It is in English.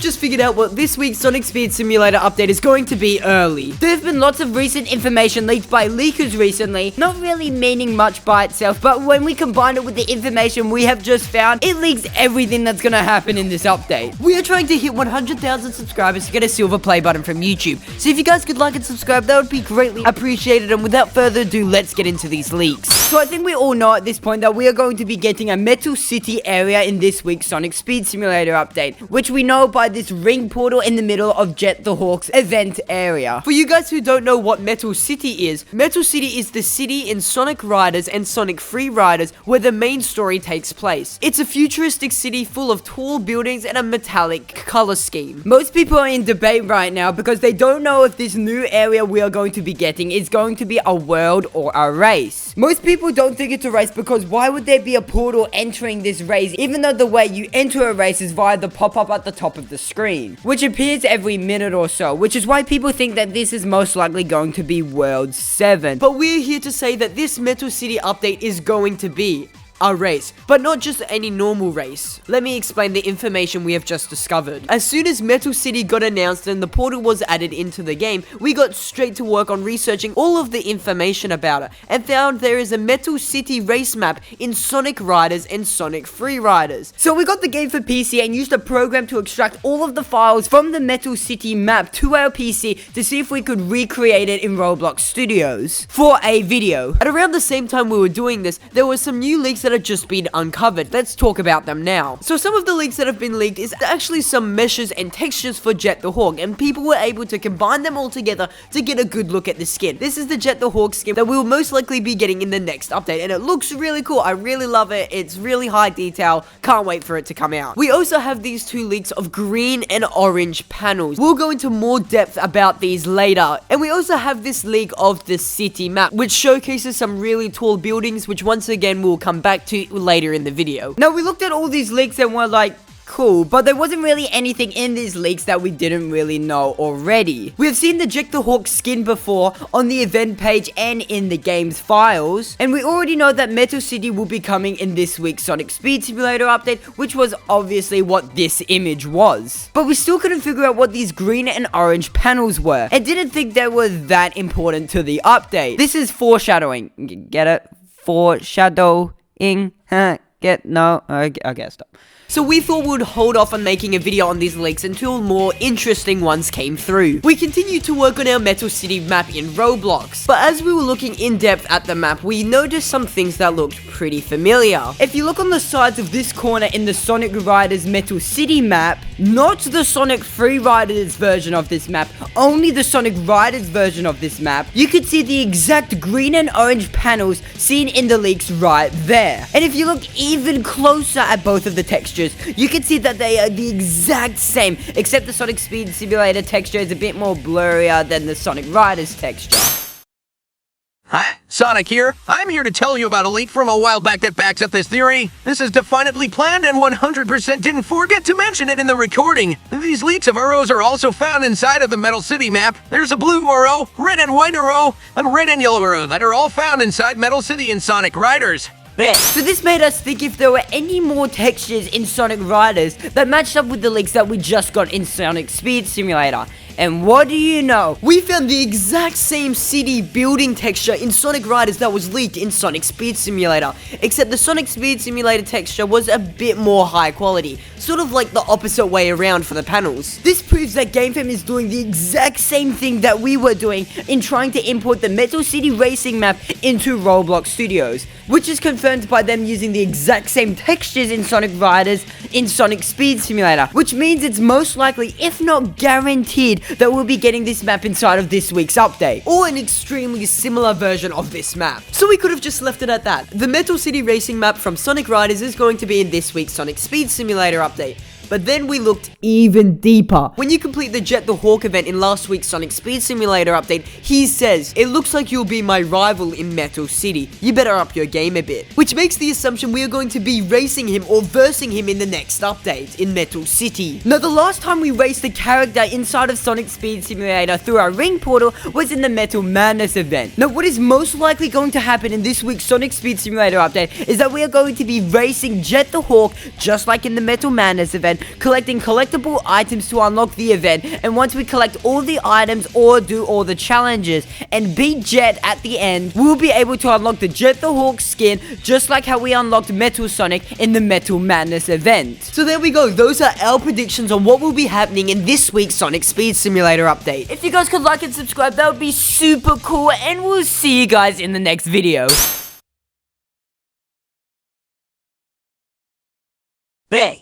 just figured out what this week's Sonic Speed Simulator update is going to be early. There have been lots of recent information leaked by leakers recently, not really meaning much by itself, but when we combine it with the information we have just found, it leaks everything that's gonna happen in this update. We are trying to hit 100,000 subscribers to get a silver play button from YouTube, so if you guys could like and subscribe, that would be greatly appreciated, and without further ado, let's get into these leaks. So I think we all know at this point that we are going to be getting a Metal City area in this week's Sonic Speed Simulator update, which we know by this ring portal in the middle of Jet the Hawk's event area. For you guys who don't know what Metal City is the city in Sonic Riders and Sonic Free Riders where the main story takes place. It's a futuristic city full of tall buildings and a metallic color scheme. Most people are in debate right now because they don't know if this new area we are going to be getting is going to be a world or a race. Most people don't think it's a race because why would there be a portal entering this race even though the way you enter a race is via the pop-up at the top of the screen, which appears every minute or so, which is why people think that this is most likely going to be World 7. But we're here to say that this Metal City update is going to be a race, but not just any normal race. Let me explain the information we have just discovered. As soon as Metal City got announced and the portal was added into the game, we got straight to work on researching all of the information about it, and found there is a Metal City race map in Sonic Riders and Sonic Free Riders. So we got the game for PC and used a program to extract all of the files from the Metal City map to our PC to see if we could recreate it in Roblox Studios for a video. At around the same time we were doing this, there were some new leaks that have just been uncovered. Let's talk about them now. So some of the leaks that have been leaked is actually some meshes and textures for Jet the Hawk, and people were able to combine them all together to get a good look at the skin. This is the Jet the Hawk skin that we will most likely be getting in the next update, and it looks really cool. I really love it. It's really high detail. Can't wait for it to come out. We also have these two leaks of green and orange panels. We'll go into more depth about these later. And we also have this leak of the city map, which showcases some really tall buildings, which once again we'll come back to later in the video. Now, we looked at all these leaks and we're like, cool, but there wasn't really anything in these leaks that we didn't really know already. We have seen the Jet the Hawk skin before on the event page and in the game's files, and we already know that Metal City will be coming in this week's Sonic Speed Simulator update, which was obviously what this image was. But we still couldn't figure out what these green and orange panels were, and didn't think they were that important to the update. This is foreshadowing. Get it? Foreshadowing. Okay, stop. So we thought we would hold off on making a video on these leaks until more interesting ones came through. We continued to work on our Metal City map in Roblox, but as we were looking in depth at the map, we noticed some things that looked pretty familiar. If you look on the sides of this corner in the Sonic Riders Metal City map, not the Sonic Free Riders version of this map, only the Sonic Riders version of this map, you could see the exact green and orange panels seen in the leaks right there. And if you look even closer at both of the textures, you can see that they are the exact same, except the Sonic Speed Simulator texture is a bit more blurrier than the Sonic Riders texture. Hi, Sonic here. I'm here to tell you about a leak from a while back that backs up this theory. This is definitely planned and 100% didn't forget to mention it in the recording. These leaks of arrows are also found inside of the Metal City map. There's a blue arrow, red and white arrow, and red and yellow arrow that are all found inside Metal City and Sonic Riders. So this made us think if there were any more textures in Sonic Riders that matched up with the leaks that we just got in Sonic Speed Simulator. And what do you know? We found the exact same city building texture in Sonic Riders that was leaked in Sonic Speed Simulator, except the Sonic Speed Simulator texture was a bit more high quality, sort of like the opposite way around for the panels. This proves that GameFam is doing the exact same thing that we were doing in trying to import the Metal City racing map into Roblox Studios, which is confirmed by them using the exact same textures in Sonic Riders in Sonic Speed Simulator, which means it's most likely, if not guaranteed, that we'll be getting this map inside of this week's update, or an extremely similar version of this map. So we could have just left it at that. The Metal City racing map from Sonic Riders is going to be in this week's Sonic Speed Simulator update. But then we looked even deeper. When you complete the Jet the Hawk event in last week's Sonic Speed Simulator update, he says, "It looks like you'll be my rival in Metal City. You better up your game a bit." Which makes the assumption we are going to be racing him or versing him in the next update in Metal City. Now, the last time we raced a character inside of Sonic Speed Simulator through our ring portal was in the Metal Madness event. Now, what is most likely going to happen in this week's Sonic Speed Simulator update is that we are going to be racing Jet the Hawk just like in the Metal Madness event, event, collecting collectible items to unlock the event, and once we collect all the items or do all the challenges and beat Jet at the end, we'll be able to unlock the Jet the Hawk skin, just like how we unlocked Metal Sonic in the Metal Madness event. So there we go, those are our predictions on what will be happening in this week's Sonic Speed Simulator update. If you guys could like and subscribe, that would be super cool, and we'll see you guys in the next video. Hey,